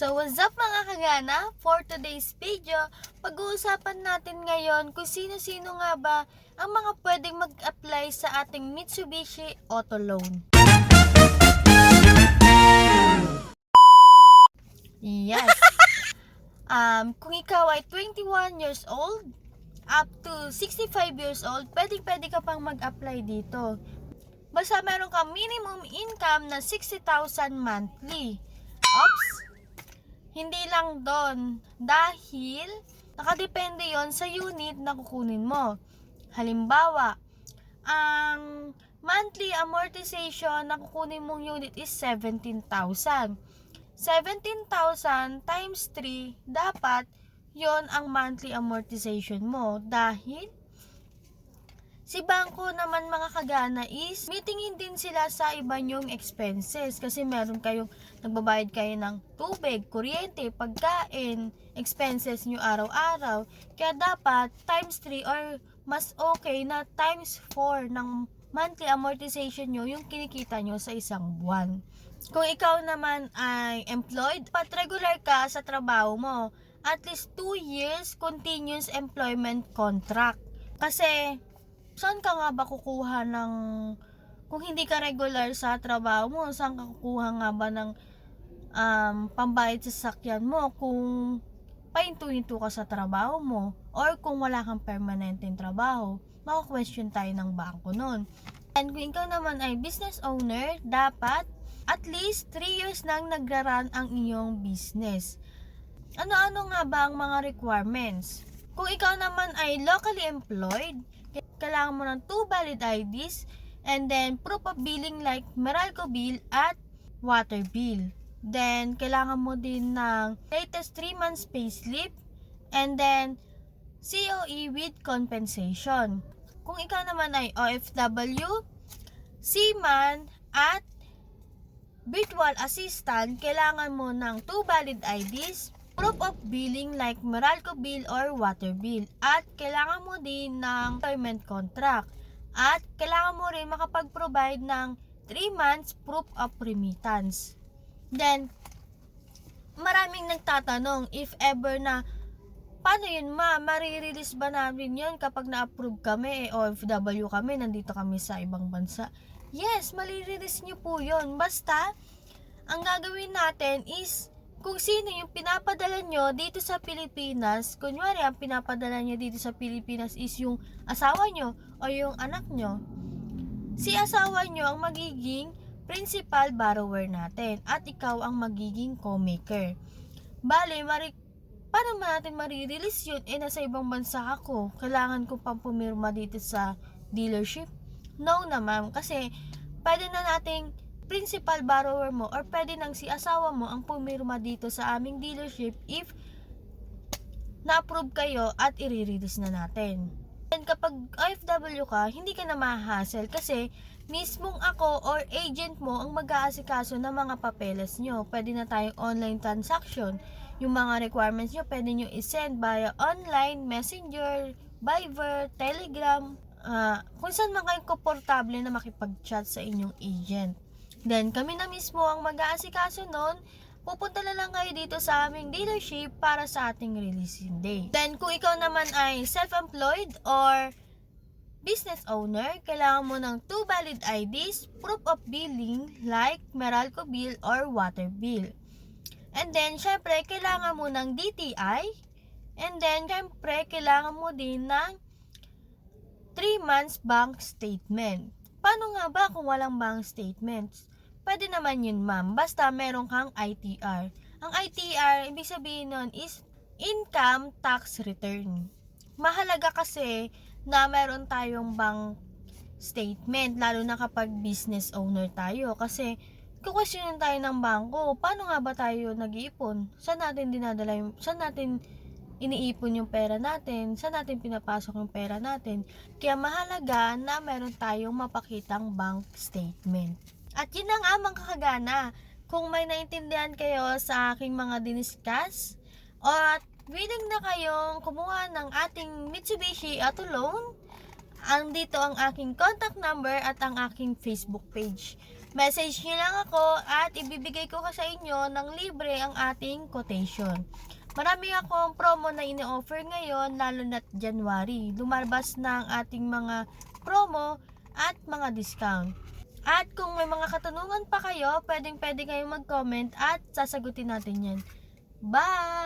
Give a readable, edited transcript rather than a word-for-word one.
So what's up mga kagana? For today's video, pag-uusapan natin ngayon kung sino-sino nga ba ang mga pwedeng mag-apply sa ating Mitsubishi Auto Loan. Yes. Kung ikaw ay 21 years old up to 65 years old, pwede ka pang mag-apply dito. Basta meron ka minimum income na 60,000 monthly. Oops! Hindi lang doon, dahil nakadepende yon sa unit na kukunin mo. Halimbawa, ang monthly amortization na kukunin mong unit is 17,000. 17,000 times 3, dapat yon ang monthly amortization mo. Dahil si bangko naman mga kagana is mitingin din sila sa iba nyong expenses kasi meron kayong nagbabayad kayo ng tubig, kuryente, pagkain, expenses nyo araw-araw. Kaya dapat times 3 or mas okay na times 4 ng monthly amortization nyo yung kinikita nyo sa isang buwan. Kung ikaw naman ay employed, pat regular ka sa trabaho mo, at least 2 years continuous employment contract. Kasi saan ka nga ba kukuha ng, kung hindi ka regular sa trabaho mo, saan ka kukuha nga ba ng pambayad sa sasakyan mo kung pahinto-hinto ka sa trabaho mo, or kung wala kang permanenteng trabaho, maka-question tayo ng bangko nun. And kung ikaw naman ay business owner, dapat at least 3 years nang nagra-run ang iyong business. Ano-ano nga ba ang mga requirements? Kung ikaw naman ay locally employed, kailangan mo ng 2 valid IDs and then proof of billing like Meralco bill at water bill. Then, kailangan mo din ng latest 3 months payslip and then COE with compensation. Kung ikaw naman ay OFW, seaman at virtual assistant, kailangan mo ng 2 valid IDs, proof of billing like Meralco bill or water bill, at kailangan mo din ng employment contract, at kailangan mo rin makapag-provide ng 3 months proof of remittance. Then, maraming nagtatanong if ever na paano yun marirelease ba namin yun kapag na-approve kami, OFW kami, nandito kami sa ibang bansa? Yes, marirelease nyo po yun. Basta, ang gagawin natin is kung sino yung pinapadala nyo dito sa Pilipinas. Kunyari, ang pinapadala nyo dito sa Pilipinas is yung asawa nyo o yung anak nyo. Si asawa nyo ang magiging principal borrower natin at ikaw ang magiging co-maker. Bale, paano natin marirelease yun? Nasa ibang bansa ako. Kailangan ko pang pumirma dito sa dealership? No naman, kasi pwede na nating principal borrower mo or pwede nang si asawa mo ang pumirma dito sa aming dealership if na-approve kayo at i-release na natin. And kapag OFW ka, hindi ka na ma-hassle kasi mismong ako or agent mo ang mag-aasikaso ng mga papeles nyo. Pwede na tayong online transaction. Yung mga requirements nyo, pwede nyo i-send via online, messenger, Viber, Telegram, kung saan man kayo komportable na makipag-chat sa inyong agent. Then, kami na mismo ang mag-aasikaso nun. Pupunta na lang kayo dito sa aming dealership para sa ating releasing day. Then, kung ikaw naman ay self-employed or business owner, kailangan mo ng 2 valid IDs, proof of billing like Meralco bill or water bill. And then, syempre, kailangan mo ng DTI. And then, syempre, kailangan mo din ng 3 months bank statement. Paano nga ba kung walang bank statements? Pwede naman yun ma'am, basta meron kang ITR. Ang ITR, ibig sabihin nun is income tax return. Mahalaga kasi na meron tayong bank statement, lalo na kapag business owner tayo. Kasi kukwestiyonin tayo ng bangko, paano nga ba tayo nag-iipon? Saan natin iniipon yung pera natin? Saan natin pinapasok yung pera natin? Kaya mahalaga na meron tayong mapakitang bank statement. At yun na nga mga kakagana, kung may naintindihan kayo sa aking mga diniscuss, at willing na kayong kumuha ng ating Mitsubishi Auto Loan, andito ang aking contact number at ang aking Facebook page. Message nyo lang ako at ibibigay ko sa inyo ng libre ang ating quotation. Marami akong promo na ini-offer ngayon, lalo na't January. Lumabas na ang ating mga promo at mga discount. At kung may mga katanungan pa kayo, pwedeng kayong mag-comment at sasagutin natin yan. Bye!